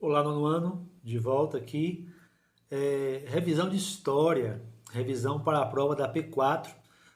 Olá, nono ano, de volta aqui. Revisão de história, revisão para a prova da P4.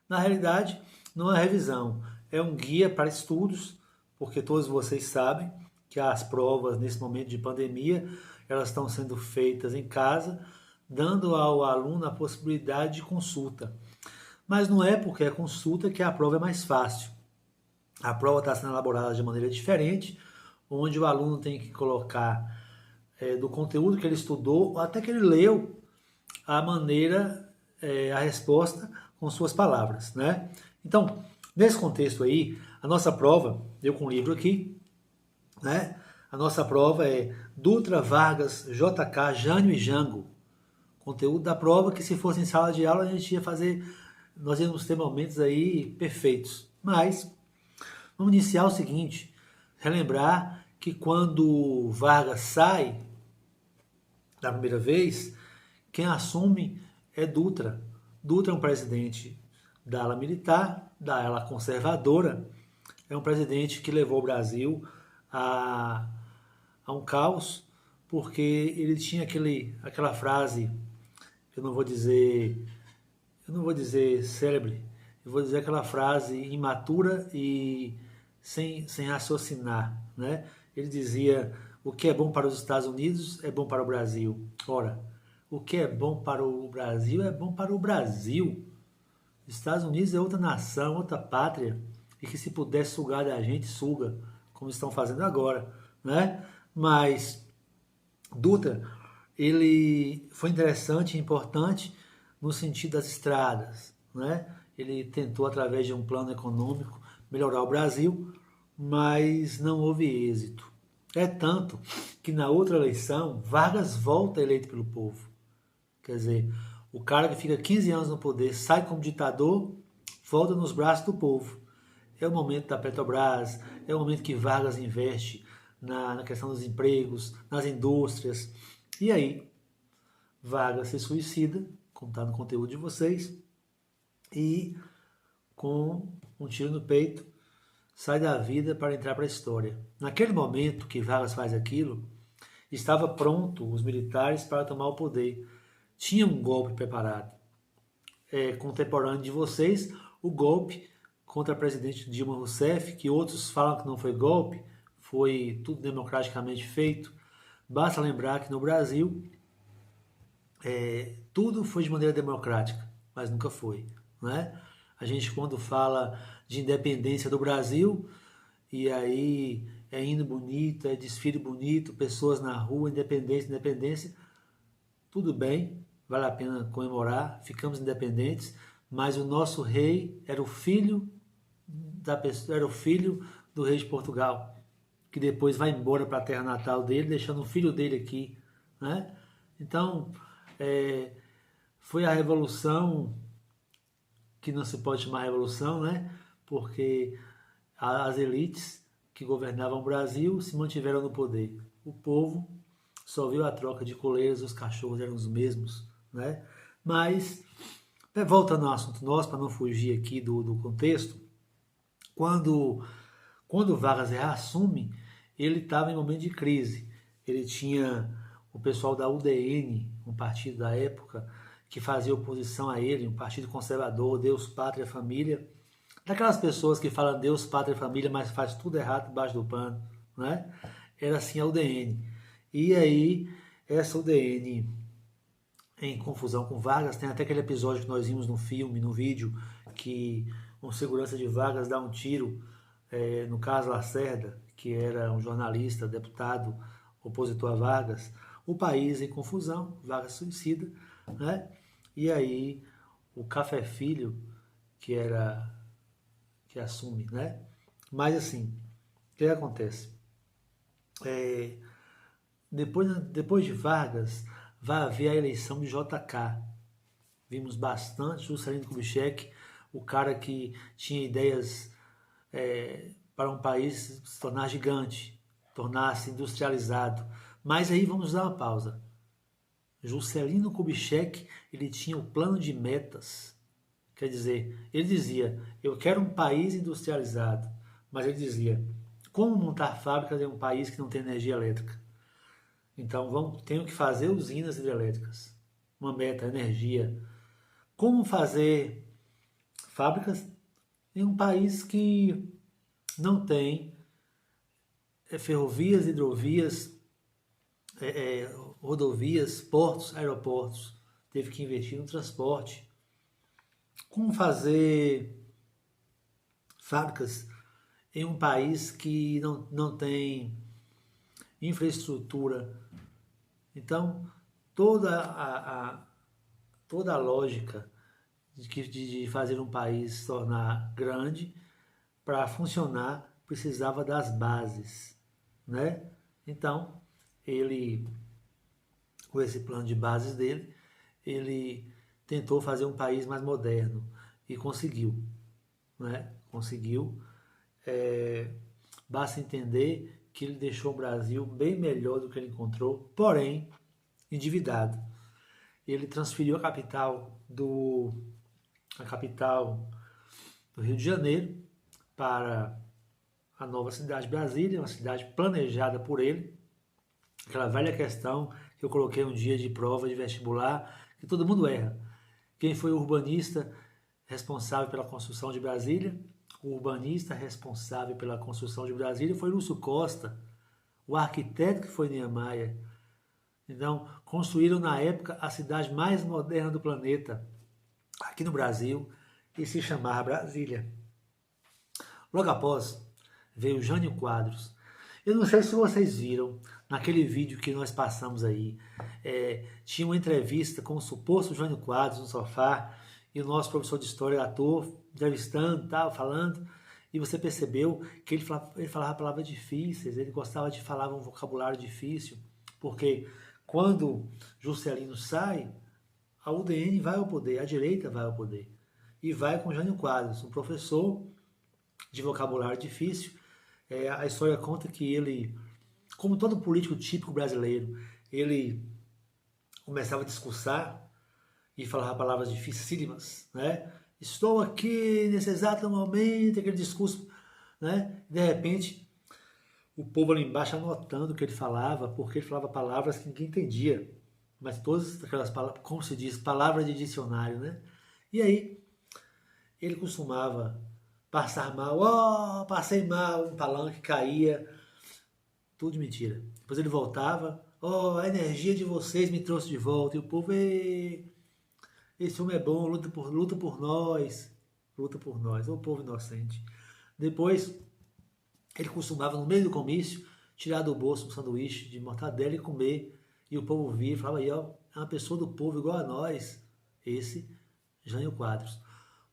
Na realidade, não é revisão, é um guia para estudos, porque todos vocês sabem que as provas nesse momento de pandemia, elas estão sendo feitas em casa, dando ao aluno a possibilidade de consulta. Mas não é porque é consulta que a prova é mais fácil. A prova está sendo elaborada de maneira diferente, onde o aluno tem que colocar do conteúdo que ele estudou, ou até que ele leu, a maneira, a resposta com suas palavras, né? Então, nesse contexto aí, a nossa prova, eu com o livro aqui, né? A nossa prova é Dutra, Vargas, JK, Jânio e Jango. Conteúdo da prova que se fosse em sala de aula a gente ia fazer, nós íamos ter momentos aí perfeitos. Mas, vamos iniciar o seguinte, relembrar que quando Vargas sai da primeira vez, quem assume é Dutra. Dutra é um presidente da ala militar, da ala conservadora, é um presidente que levou o Brasil a um caos, porque ele tinha aquela frase, eu não vou dizer célebre, eu vou dizer aquela frase imatura e sem raciocinar, né? Ele dizia: o que é bom para os Estados Unidos é bom para o Brasil. Ora, o que é bom para o Brasil é bom para o Brasil. Estados Unidos é outra nação, outra pátria, e que se puder sugar da gente, suga, como estão fazendo agora, né? Mas Dutra, ele foi interessante e importante no sentido das estradas, né? Ele tentou, através de um plano econômico, melhorar o Brasil, mas não houve êxito. É tanto que na outra eleição, Vargas volta eleito pelo povo. Quer dizer, o cara que fica 15 anos no poder, sai como ditador, volta nos braços do povo. É o momento da Petrobras, é o momento que Vargas investe na questão dos empregos, nas indústrias. E aí, Vargas se suicida, como está no conteúdo de vocês, e com um tiro no peito, sai da vida para entrar para a história. Naquele momento que Vargas faz aquilo, estava pronto os militares para tomar o poder. Tinha um golpe preparado. Contemporâneo de vocês, o golpe contra a presidente Dilma Rousseff, que outros falam que não foi golpe, foi tudo democraticamente feito. Basta lembrar que no Brasil tudo foi de maneira democrática, mas nunca foi, né? A gente, quando fala de independência do Brasil, e aí é hino bonito, é desfile bonito, pessoas na rua, independência, independência, tudo bem, vale a pena comemorar, ficamos independentes, mas o nosso rei era o filho era o filho do rei de Portugal, que depois vai embora para a terra natal dele, deixando o filho dele aqui, né? Então, foi a revolução que não se pode chamar revolução, né? Porque as elites que governavam o Brasil se mantiveram no poder. O povo só viu a troca de coleiros, os cachorros eram os mesmos, né? Mas, voltando ao assunto nosso, para não fugir aqui do contexto, quando Vargas reassume, ele estava em momento de crise. Ele tinha o pessoal da UDN, um partido da época, que fazia oposição a ele, um partido conservador, Deus, Pátria, Família. Daquelas pessoas que falam Deus, Pátria, Família, mas faz tudo errado debaixo do pano, né? Era assim a UDN. E aí, essa UDN, em confusão com Vargas, tem até aquele episódio que nós vimos no filme, no vídeo, que um segurança de Vargas dá um tiro no caso Lacerda, que era um jornalista, deputado, opositor a Vargas. O país em confusão, Vargas suicida, né? E aí o Café Filho, que assume, né? Mas assim, o que acontece? Depois de Vargas, vai haver a eleição de JK. Vimos bastante Juscelino Kubitschek, o cara que tinha ideias para um país se tornar gigante, tornar-se industrializado. Mas aí vamos dar uma pausa. Juscelino Kubitschek, ele tinha o plano de metas. Quer dizer, ele dizia, eu quero um país industrializado. Mas ele dizia, como montar fábricas em um país que não tem energia elétrica? Então tenho que fazer usinas hidrelétricas. Uma meta, energia. Como fazer fábricas em um país que não tem ferrovias, hidrovias, rodovias, portos, aeroportos. Teve que investir no transporte. Como fazer fábricas em um país que não tem infraestrutura? Então, toda a lógica de fazer um país se tornar grande, para funcionar, precisava das bases, né? Então, ele, com esse plano de bases dele, ele tentou fazer um país mais moderno e conseguiu, né? Conseguiu. Basta entender que ele deixou o Brasil bem melhor do que ele encontrou, porém endividado. Ele transferiu a capital do Rio de Janeiro para a nova cidade de Brasília, uma cidade planejada por ele. Aquela velha questão que eu coloquei um dia de prova de vestibular, que todo mundo erra. Quem foi o urbanista responsável pela construção de Brasília? O urbanista responsável pela construção de Brasília foi Lúcio Costa, o arquiteto que foi Niemeyer. Então, construíram na época a cidade mais moderna do planeta, aqui no Brasil, e se chamava Brasília. Logo após, veio Jânio Quadros. Eu não sei se vocês viram, naquele vídeo que nós passamos aí, tinha uma entrevista com o suposto Jânio Quadros no sofá, e o nosso professor de história, ator, entrevistando, falando, e você percebeu que ele falava palavras difíceis, ele gostava de falar um vocabulário difícil, porque quando Juscelino sai, a UDN vai ao poder, a direita vai ao poder, e vai com Jânio Quadros, um professor de vocabulário difícil. A história conta que ele, como todo político típico brasileiro, ele começava a discursar e falava palavras dificílimas, né? Estou aqui nesse exato momento, aquele discurso, né? De repente, o povo ali embaixo anotando o que ele falava, porque ele falava palavras que ninguém entendia, mas todas aquelas palavras, como se diz, palavras de dicionário, né? E aí, ele costumava passar mal, passei mal, um palanque caía, tudo de mentira. Depois ele voltava, a energia de vocês me trouxe de volta, e o povo, esse homem é bom, luta por nós, o povo inocente. Depois, ele costumava, no meio do comício, tirar do bolso um sanduíche de mortadela e comer, e o povo via e falava, aí, é uma pessoa do povo igual a nós, esse Jânio Quadros.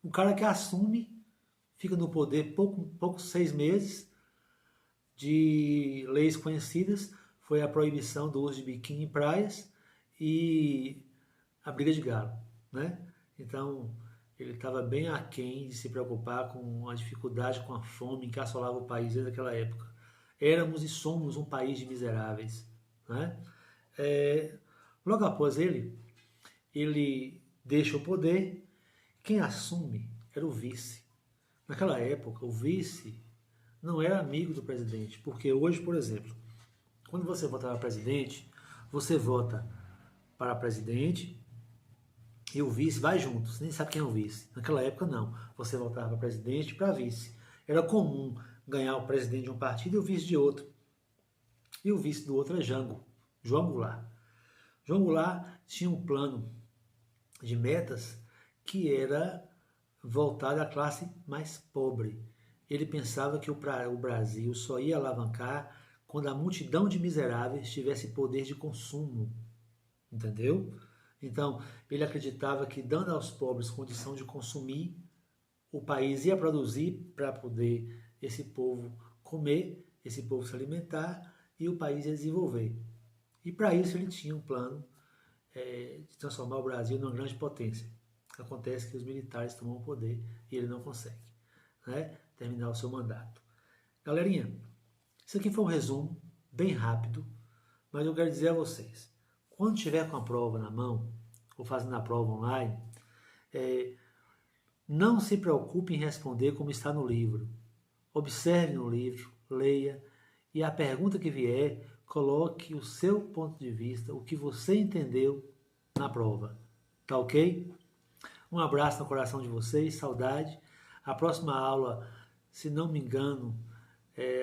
Um cara que assume, fica no poder poucos 6 meses, de leis conhecidas, foi a proibição do uso de biquíni em praias e a briga de galo, né? Então, ele estava bem aquém de se preocupar com a dificuldade, com a fome que assolava o país desde aquela época. Éramos e somos um país de miseráveis, né? Logo após ele deixa o poder. Quem assume era o vice. Naquela época, o vice não era amigo do presidente, porque hoje, por exemplo, quando você vota para presidente, você vota para presidente e o vice vai junto, você nem sabe quem é o vice. Naquela época, não. Você votava para presidente e para vice. Era comum ganhar o presidente de um partido e o vice de outro. E o vice do outro é João Goulart. João Goulart tinha um plano de metas que era voltado à classe mais pobre. Ele pensava que o Brasil só ia alavancar quando a multidão de miseráveis tivesse poder de consumo. Entendeu? Então, ele acreditava que dando aos pobres condição de consumir, o país ia produzir para poder esse povo comer, esse povo se alimentar e o país ia desenvolver. E para isso ele tinha um plano de transformar o Brasil numa grande potência. Acontece que os militares tomam o poder e ele não consegue, né, terminar o seu mandato. Galerinha, isso aqui foi um resumo bem rápido, mas eu quero dizer a vocês, quando tiver com a prova na mão, ou fazendo a prova online, não se preocupe em responder como está no livro. Observe no livro, leia, e a pergunta que vier, coloque o seu ponto de vista, o que você entendeu na prova. Tá ok? Um abraço no coração de vocês, saudade. A próxima aula, se não me engano,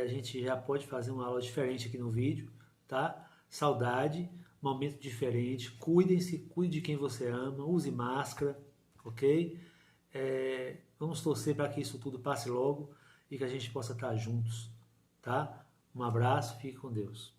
a gente já pode fazer uma aula diferente aqui no vídeo, tá? Saudade, momento diferente. Cuidem-se, cuide de quem você ama, use máscara, ok? Vamos torcer para que isso tudo passe logo e que a gente possa estar juntos, tá? Um abraço, fique com Deus.